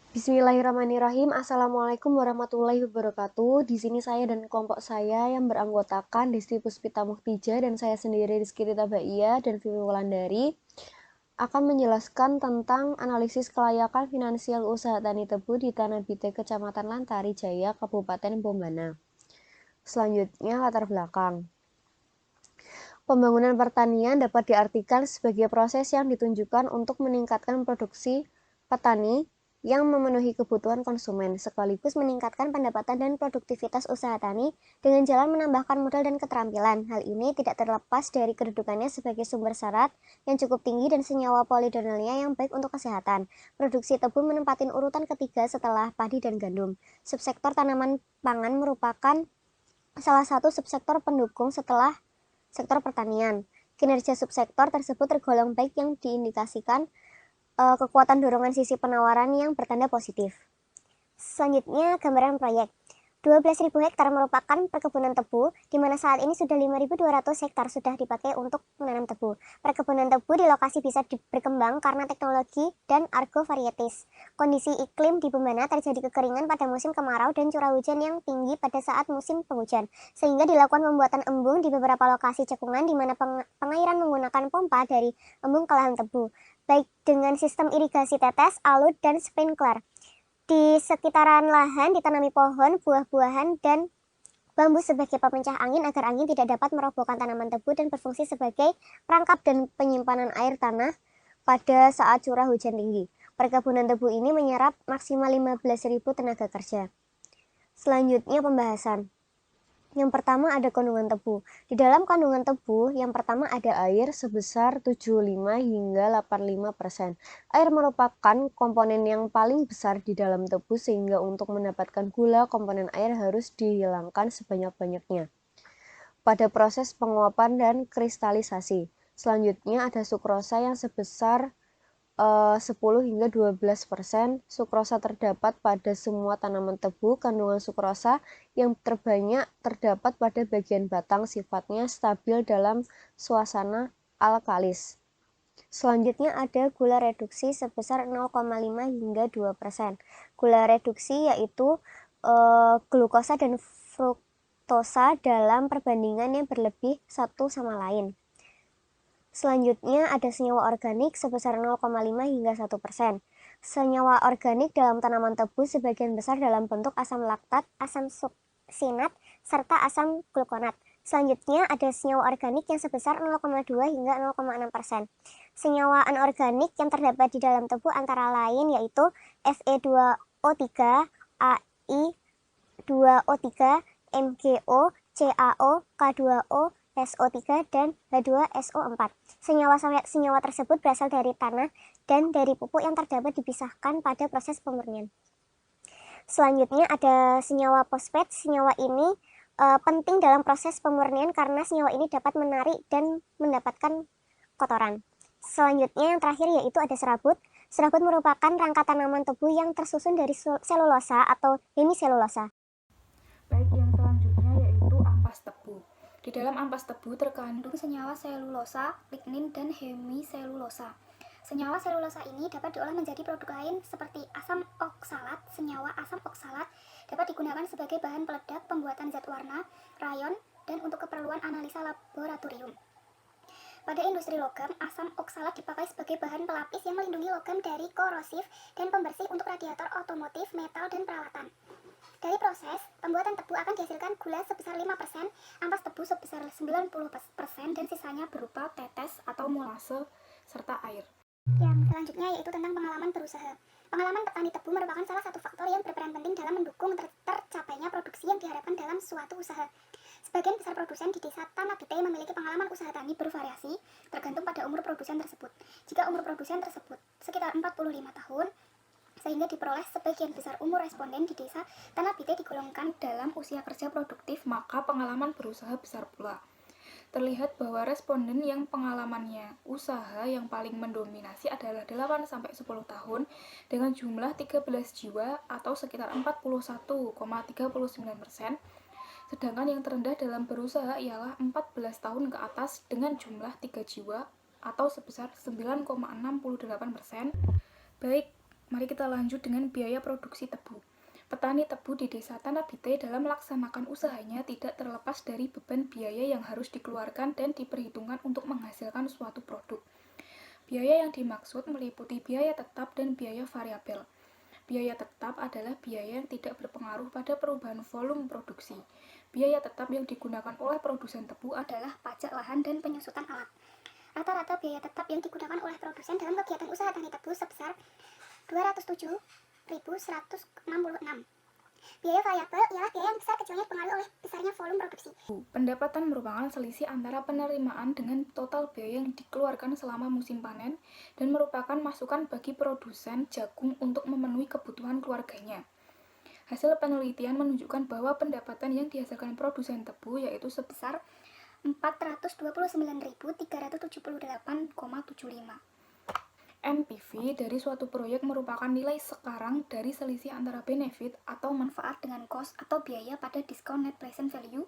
Bismillahirrahmanirrahim. Assalamualaikum warahmatullahi wabarakatuh. Di sini saya dan kelompok saya yang beranggotakan Desti Puspita Muhtija dan saya sendiri Rizky Rita Baia dan Vivi Wulandari akan menjelaskan tentang analisis kelayakan finansial usaha tani tebu di Tanah Bite, Kecamatan Lantari Jaya, Kabupaten Bombana. Selanjutnya, latar belakang. Pembangunan pertanian dapat diartikan sebagai proses yang ditunjukkan untuk meningkatkan produksi petani yang memenuhi kebutuhan konsumen, sekaligus meningkatkan pendapatan dan produktivitas usaha tani dengan jalan menambahkan modal dan keterampilan. Hal ini tidak terlepas dari kedudukannya sebagai sumber serat yang cukup tinggi dan senyawa polidonalnya yang baik untuk kesehatan. Produksi tebu menempati urutan ketiga setelah padi dan gandum. Subsektor tanaman pangan merupakan salah satu subsektor pendukung setelah sektor pertanian. Kinerja subsektor tersebut tergolong baik yang diindikasikan kekuatan dorongan sisi penawaran yang bertanda positif. Selanjutnya, gambaran proyek. 12.000 hektar merupakan perkebunan tebu, di mana saat ini sudah 5.200 hektar sudah dipakai untuk menanam tebu. Perkebunan tebu di lokasi bisa berkembang karena teknologi dan agrovarieties. Kondisi iklim di Bombana terjadi kekeringan pada musim kemarau dan curah hujan yang tinggi pada saat musim penghujan, sehingga dilakukan pembuatan embung di beberapa lokasi cekungan di mana pengairan menggunakan pompa dari embung ke lahan tebu, baik dengan sistem irigasi tetes, alut, dan sprinkler. Di sekitaran lahan ditanami pohon, buah-buahan, dan bambu sebagai pemecah angin agar angin tidak dapat merobohkan tanaman tebu dan berfungsi sebagai perangkap dan penyimpanan air tanah pada saat curah hujan tinggi. Perkebunan tebu ini menyerap maksimal 15.000 tenaga kerja. Selanjutnya pembahasan. Yang pertama ada kandungan tebu. Di dalam kandungan tebu, yang pertama ada air sebesar 75 hingga 85%. Air merupakan komponen yang paling besar di dalam tebu sehingga untuk mendapatkan gula, komponen air harus dihilangkan sebanyak-banyaknya pada proses penguapan dan kristalisasi. Selanjutnya ada sukrosa yang sebesar 10 hingga 12%. Sukrosa terdapat pada semua tanaman tebu. Kandungan sukrosa yang terbanyak terdapat pada bagian batang, sifatnya stabil dalam suasana alkalis. Selanjutnya ada gula reduksi sebesar 0,5 hingga 2%. Gula reduksi yaitu glukosa dan fruktosa dalam perbandingan yang berlebih satu sama lain. Selanjutnya ada senyawa organik sebesar 0,5 hingga 1%. Senyawa organik dalam tanaman tebu sebagian besar dalam bentuk asam laktat, asam suksinat, serta asam glukonat. Selanjutnya ada senyawa organik yang sebesar 0,2 hingga 0,6%. Senyawa anorganik yang terdapat di dalam tebu antara lain yaitu Fe2O3, AI2O3, MgO, CaO, K2O, SO3, dan H2SO4. Senyawa tersebut berasal dari tanah dan dari pupuk yang terdapat dipisahkan pada proses pemurnian. Selanjutnya ada senyawa fosfat. Senyawa ini penting dalam proses pemurnian karena senyawa ini dapat menarik dan mendapatkan kotoran. Selanjutnya yang terakhir yaitu ada serabut. Serabut merupakan rangka tanaman tebu yang tersusun dari selulosa atau hemiselulosa. Baik, yang selanjutnya yaitu ampas tebu. Di dalam ampas tebu terkandung senyawa selulosa, lignin, dan hemiselulosa. Senyawa selulosa ini dapat diolah menjadi produk lain seperti asam oksalat. Senyawa asam oksalat dapat digunakan sebagai bahan peledak, pembuatan zat warna, rayon, dan untuk keperluan analisa laboratorium. Pada industri logam, asam oksalat dipakai sebagai bahan pelapis yang melindungi logam dari korosif dan pembersih untuk radiator otomotif, metal, dan peralatan. Dari proses, pembuatan tebu akan dihasilkan gula sebesar 5%, ampas tebu sebesar 90%, dan sisanya berupa tetes atau molase serta air. Yang selanjutnya yaitu tentang pengalaman berusaha. Pengalaman petani tebu merupakan salah satu faktor yang berperan penting dalam mendukung tercapainya produksi yang diharapkan dalam suatu usaha. Sebagian besar produsen di desa Tanah Bite memiliki pengalaman usaha tani bervariasi tergantung pada umur produsen tersebut. Jika umur produsen tersebut sekitar 45 tahun, sehingga diperoleh sebagian besar umur responden di desa Tanah Bite digolongkan dalam usia kerja produktif, maka pengalaman berusaha besar pula. Terlihat bahwa responden yang pengalamannya usaha yang paling mendominasi adalah 8-10 tahun dengan jumlah 13 jiwa atau sekitar 41,39%, sedangkan yang terendah dalam berusaha ialah 14 tahun ke atas dengan jumlah 3 jiwa atau sebesar 9,68%. Baik, Mari kita lanjut dengan biaya produksi tebu. Petani tebu di Desa Tanabite dalam melaksanakan usahanya tidak terlepas dari beban biaya yang harus dikeluarkan dan diperhitungkan untuk menghasilkan suatu produk. Biaya yang dimaksud meliputi biaya tetap dan biaya variabel. Biaya tetap adalah biaya yang tidak berpengaruh pada perubahan volume produksi. Biaya tetap yang digunakan oleh produsen tebu adalah pajak lahan dan penyusutan alat. Rata-rata biaya tetap yang digunakan oleh produsen dalam kegiatan usaha tani tebu sebesar 207.166. Biaya variabel ialah biaya yang besar kecuali dipengaruhi oleh besarnya volume produksi. Pendapatan merupakan selisih antara penerimaan dengan total biaya yang dikeluarkan selama musim panen dan merupakan masukan bagi produsen jagung untuk memenuhi kebutuhan keluarganya. Hasil penelitian menunjukkan bahwa pendapatan yang dihasilkan produsen tebu yaitu sebesar 429.378,75. NPV dari suatu proyek merupakan nilai sekarang dari selisih antara benefit atau manfaat dengan cost atau biaya pada discount net present value,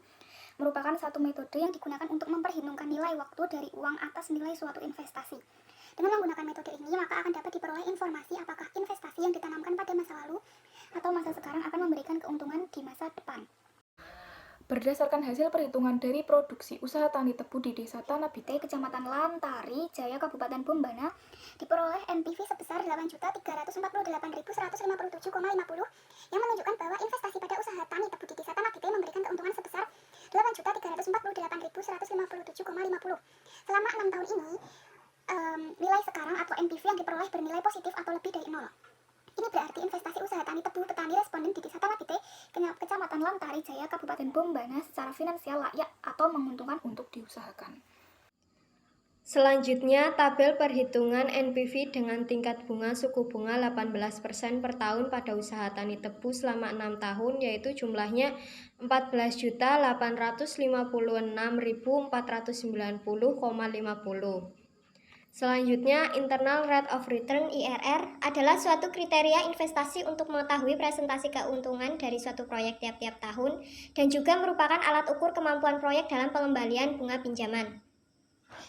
merupakan satu metode yang digunakan untuk memperhitungkan nilai waktu dari uang atas nilai suatu investasi. Dengan menggunakan metode ini, maka akan dapat diperoleh informasi apakah investasi yang ditanamkan pada masa lalu atau masa sekarang akan memberikan keuntungan di masa depan. Berdasarkan hasil perhitungan dari produksi usaha tani tebu di Desa Tanabite, Kecamatan Lantari Jaya, Kabupaten Bombana, diperoleh NPV sebesar 8.348.157,50 yang menunjukkan bahwa investasi pada usaha tani tebu di Desa Tanabite memberikan keuntungan sebesar 8.348.157,50. Selama 6 tahun ini, nilai sekarang atau NPV yang diperoleh bernilai positif atau lebih dari 0. Ini berarti investasi usaha tani tebu petani responden di Desa Tanabite, Kecamatan Lantari Jaya, Kabupaten Bombana secara finansial layak atau menguntungkan untuk diusahakan. Selanjutnya, tabel perhitungan NPV dengan tingkat bunga suku bunga 18% per tahun pada usaha tani tebu selama 6 tahun, yaitu jumlahnya 14.856.490,50. Selanjutnya, Internal Rate of Return (IRR) adalah suatu kriteria investasi untuk mengetahui presentasi keuntungan dari suatu proyek tiap-tiap tahun dan juga merupakan alat ukur kemampuan proyek dalam pengembalian bunga pinjaman.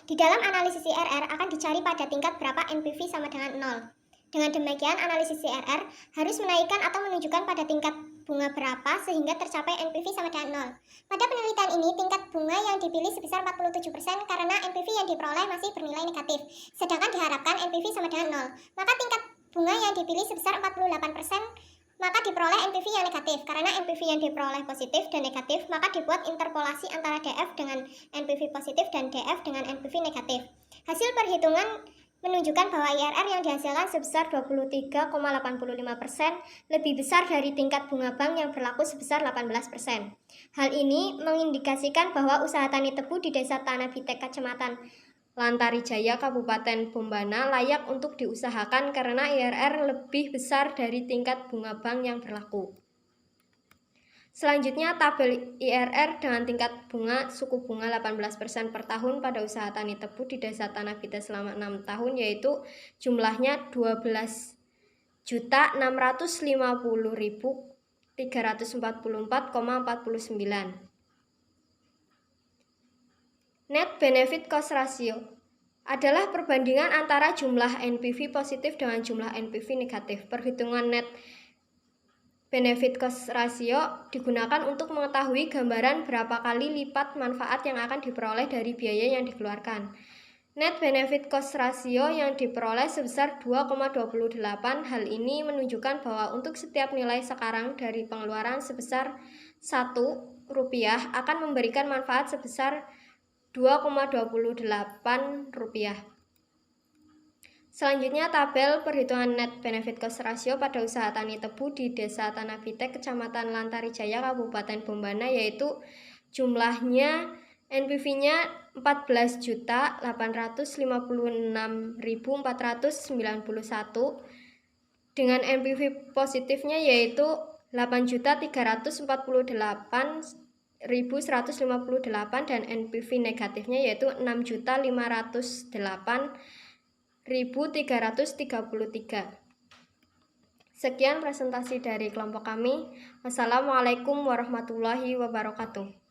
Di dalam analisis IRR akan dicari pada tingkat berapa NPV sama dengan 0. Dengan demikian, analisis IRR harus menaikkan atau menunjukkan pada tingkat bunga berapa sehingga tercapai NPV sama dengan 0. Pada penelitian ini, tingkat bunga yang dipilih sebesar 47% karena NPV yang diperoleh masih bernilai negatif, sedangkan diharapkan NPV sama dengan 0. Maka tingkat bunga yang dipilih sebesar 48%, maka diperoleh NPV yang negatif. Karena NPV yang diperoleh positif dan negatif, maka dibuat interpolasi antara DF dengan NPV positif dan DF dengan NPV negatif. Hasil perhitungan menunjukkan bahwa IRR yang dihasilkan sebesar 23,85% lebih besar dari tingkat bunga bank yang berlaku sebesar 18%. Hal ini mengindikasikan bahwa usaha tani tebu di Desa Tanabite, Kecamatan Lantari Jaya, Kabupaten Bombana layak untuk diusahakan karena IRR lebih besar dari tingkat bunga bank yang berlaku. Selanjutnya, tabel IRR dengan tingkat bunga suku bunga 18% per tahun pada usaha tani tebu di Desa Tanabite selama 6 tahun, yaitu jumlahnya 12.650.344,49. Net Benefit Cost Ratio adalah perbandingan antara jumlah NPV positif dengan jumlah NPV negatif. Perhitungan Net Benefit Cost Ratio digunakan untuk mengetahui gambaran berapa kali lipat manfaat yang akan diperoleh dari biaya yang dikeluarkan. Net Benefit Cost Ratio yang diperoleh sebesar 2,28. Hal ini menunjukkan bahwa untuk setiap nilai sekarang dari pengeluaran sebesar Rp1 akan memberikan manfaat sebesar Rp2,28. Selanjutnya, tabel perhitungan Net Benefit Cost Ratio pada usaha tani tebu di Desa Tanabite, Kecamatan Lantari Jaya, Kabupaten Bombana, yaitu jumlahnya NPV-nya 14.856.491 dengan NPV positifnya yaitu 8.348.158 dan NPV negatifnya yaitu 6.508.333. Sekian presentasi dari kelompok kami. Wassalamualaikum warahmatullahi wabarakatuh.